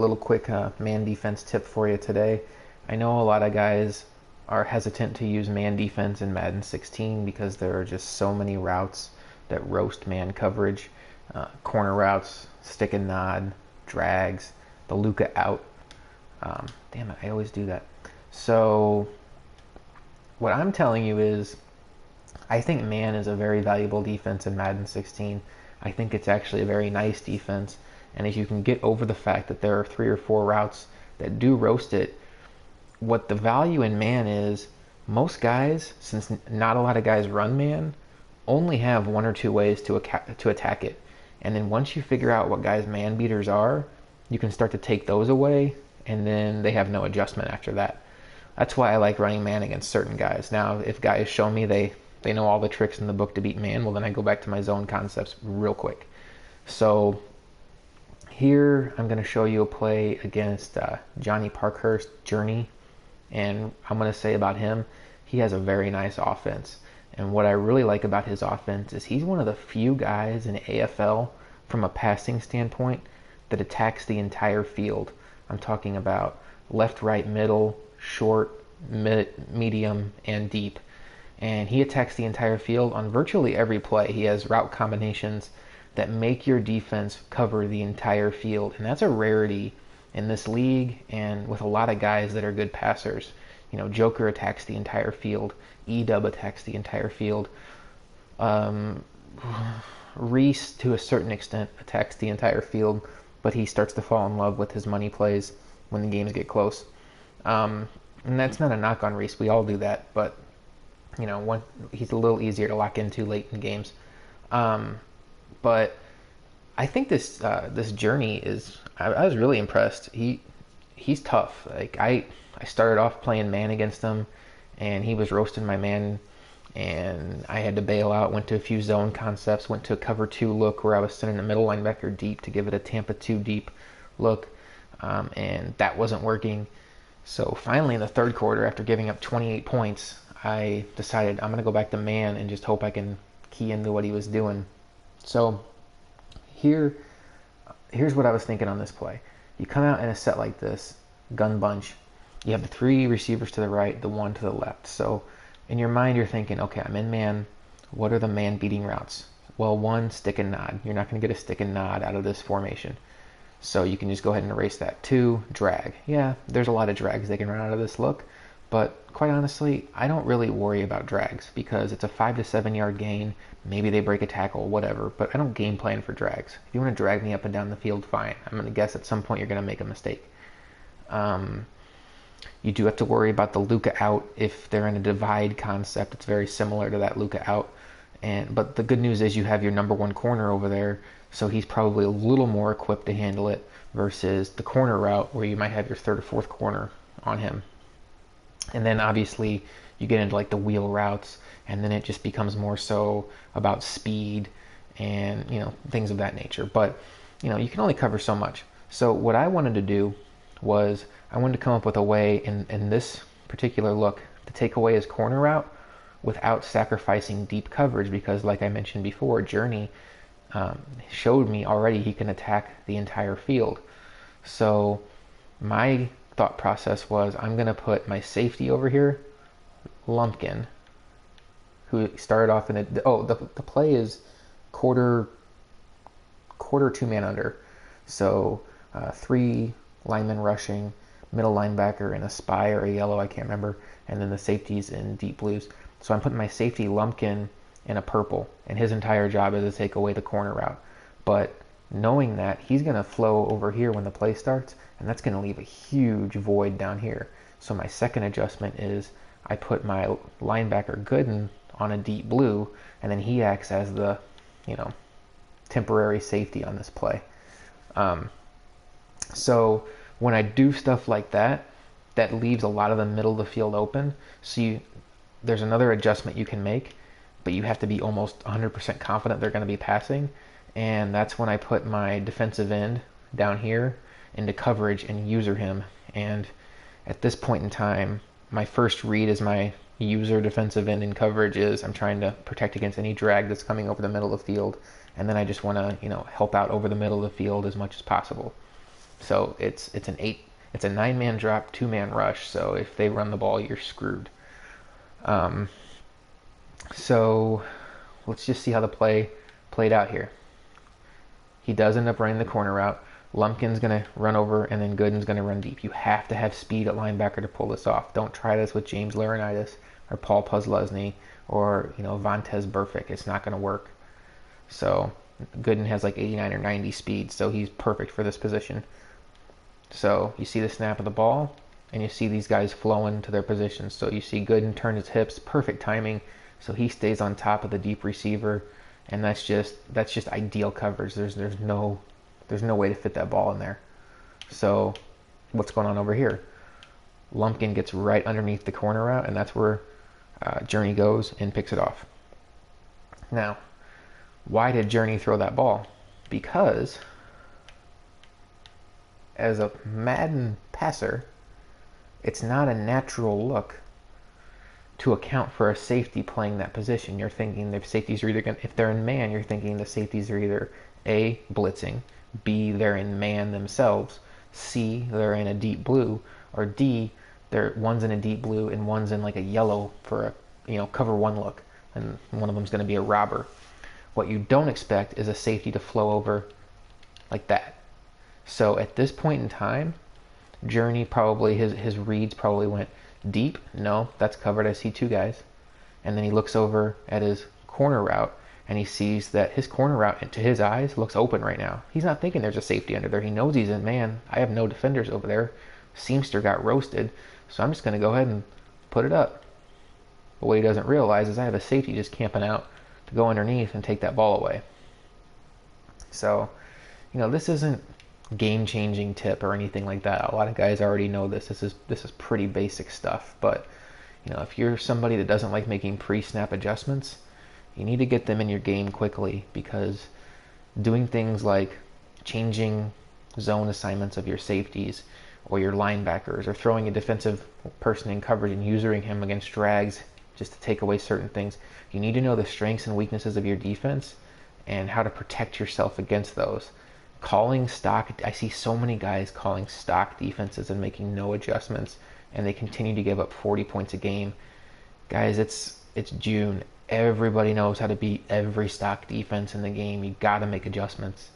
Little quick man defense tip for you today. I know a lot of guys are hesitant to use man defense in Madden 16 because there are just so many routes that roast man coverage. Corner routes, stick and nod, drags, the Luca out. Damn it, I always do that. So what I'm telling you is I think man is a very valuable defense in Madden 16. I think it's actually a very nice defense. And if you can get over the fact that there are 3 or 4 routes that do roast it, what the value in man is, most guys, since not a lot of guys run man, only have 1 or 2 ways to attack it. And then once you figure out what guys' man beaters are, you can start to take those away, and then they have no adjustment after that. That's why I like running man against certain guys. Now, if guys show me they know all the tricks in the book to beat man, well, then I go back to my zone concepts real quick. So here I'm going to show you a play against Johnny Parkhurst, Journey, and I'm going to say about him, he has a very nice offense. And what I really like about his offense is he's one of the few guys in AFL from a passing standpoint that attacks the entire field. I'm talking about left, right, middle, short, medium, and deep. And he attacks the entire field on virtually every play. He has route combinations that make your defense cover the entire field. And that's a rarity in this league and with a lot of guys that are good passers. You know, Joker attacks the entire field. E-Dub attacks the entire field. Um, Reese, to a certain extent, attacks the entire field, but he starts to fall in love with his money plays when the games get close. And that's not a knock on Reese. We all do that, but you know, he's a little easier to lock into late in games. But I think this Journey is. I was really impressed. He's tough. Like I started off playing man against him, and he was roasting my man, and I had to bail out. Went to a few zone concepts. Went to a cover 2 look where I was sending a middle linebacker deep to give it a Tampa 2 deep look, and that wasn't working. So finally, in the third quarter, after giving up 28 points, I decided I'm gonna go back to man and just hope I can key into what he was doing. So here's what I was thinking on this play. You come out in a set like this, gun bunch. You have the 3 receivers to the right, the 1 to the left. So in your mind, you're thinking, okay, I'm in man. What are the man beating routes? Well, 1, stick and nod. You're not going to get a stick and nod out of this formation. So you can just go ahead and erase that. 2, drag. Yeah, there's a lot of drags they can run out of this look. But quite honestly, I don't really worry about drags because it's a 5 to 7 yard gain. Maybe they break a tackle, whatever. But I don't game plan for drags. If you want to drag me up and down the field, fine. I'm going to guess at some point you're going to make a mistake. You do have to worry about the Luca out if they're in a divide concept. It's very similar to that Luca out. But the good news is you have your number 1 corner over there, so he's probably a little more equipped to handle it versus the corner route where you might have your 3rd or 4th corner on him. And then obviously you get into like the wheel routes, and then it just becomes more so about speed and things of that nature. But you can only cover so much. So what I wanted to do was I wanted to come up with a way in this particular look to take away his corner route without sacrificing deep coverage, because like I mentioned before, Journey showed me already he can attack the entire field. So my thought process was I'm going to put my safety over here, Lumpkin, who started off in the play is quarter 2 man under. So 3 linemen rushing, middle linebacker in a spy or a yellow, I can't remember, and then the safeties in deep blues. So I'm putting my safety Lumpkin in a purple, and his entire job is to take away the corner route. But knowing that, he's going to flow over here when the play starts, and that's going to leave a huge void down here. So my second adjustment is I put my linebacker Gooden on a deep blue, and then he acts as the, temporary safety on this play. So when I do stuff like that, that leaves a lot of the middle of the field open. So there's another adjustment you can make, but you have to be almost 100% confident they're going to be passing. And that's when I put my defensive end down here into coverage and user him. And at this point in time, my first read as my user defensive end in coverage is I'm trying to protect against any drag that's coming over the middle of the field. And then I just want to, help out over the middle of the field as much as possible. So it's a 9-man drop, 2-man rush. So if they run the ball, you're screwed. Um, so let's just see how the play played out here. He does end up running the corner route. Lumpkin's going to run over, and then Gooden's going to run deep. You have to have speed at linebacker to pull this off. Don't try this with James Laurinaitis or Paul Puslesny or Vontez Burfict. It's not going to work. So Gooden has like 89 or 90 speed, so he's perfect for this position. So you see the snap of the ball, and you see these guys flowing to their positions. So you see Gooden turn his hips, perfect timing, so he stays on top of the deep receiver, and that's just ideal coverage. There's no way to fit that ball in there. So what's going on over here? Lumpkin gets right underneath the corner route, and that's where Journey goes and picks it off. Now, why did Journey throw that ball? Because as a Madden passer, it's not a natural look to account for a safety playing that position. You're thinking the safeties are either going, if they're in man, you're thinking the safeties are either A, blitzing, B, they're in man themselves, C, they're in a deep blue, or D, one's in a deep blue and one's in like a yellow for a cover one look, and one of them's going to be a robber. What you don't expect is a safety to flow over like that. So at this point in time, Journey probably, his reads probably went deep. No, that's covered. I see two guys. And then he looks over at his corner route, and he sees that his corner route, to his eyes, looks open right now. He's not thinking there's a safety under there. He knows he's in man. I have no defenders over there. Seamster got roasted, so I'm just going to go ahead and put it up. But what he doesn't realize is I have a safety just camping out to go underneath and take that ball away. So, this isn't game-changing tip or anything like that. A lot of guys already know this. This is pretty basic stuff. But if you're somebody that doesn't like making pre-snap adjustments, you need to get them in your game quickly, because doing things like changing zone assignments of your safeties or your linebackers, or throwing a defensive person in coverage and using him against drags just to take away certain things, you need to know the strengths and weaknesses of your defense and how to protect yourself against those. Calling stock, I see so many guys calling stock defenses and making no adjustments, and they continue to give up 40 points a game. Guys, it's June. Everybody knows how to beat every stock defense in the game. You got to make adjustments.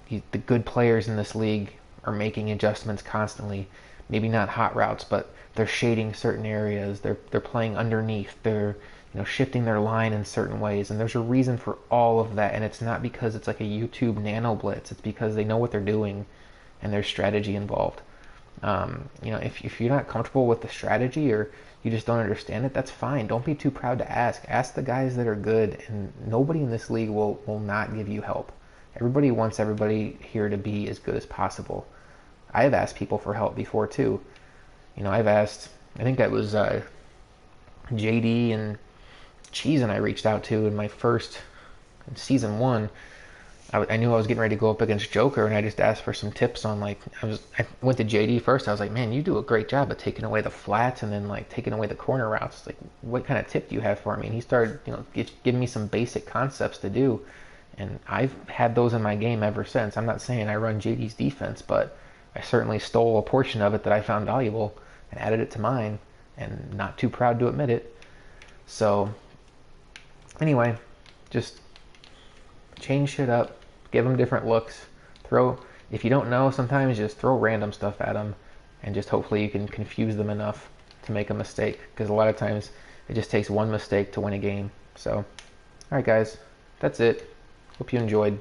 The good players in this league are making adjustments constantly. Maybe not hot routes, but they're shading certain areas. They're playing underneath. They're shifting their line in certain ways, and there's a reason for all of that. And it's not because it's like a YouTube nano blitz. It's because they know what they're doing, and there's strategy involved. If you're not comfortable with the strategy, or you just don't understand it, that's fine. Don't be too proud to ask. Ask the guys that are good, and nobody in this league will not give you help. Everybody wants everybody here to be as good as possible. I've asked people for help before too. I've asked, I think that was JD and Cheese and I reached out to in my first, in season 1. I knew I was getting ready to go up against Joker, and I just asked for some tips on, like, I went to JD first. I was like, man, you do a great job of taking away the flats and then like taking away the corner routes. Like, what kind of tip do you have for me? And he started, giving me some basic concepts to do, and I've had those in my game ever since. I'm not saying I run JD's defense, but I certainly stole a portion of it that I found valuable and added it to mine, and not too proud to admit it. So anyway, just change shit up, give them different looks, if you don't know, sometimes just throw random stuff at them, and just hopefully you can confuse them enough to make a mistake, because a lot of times it just takes one mistake to win a game. So, alright guys, that's it. Hope you enjoyed.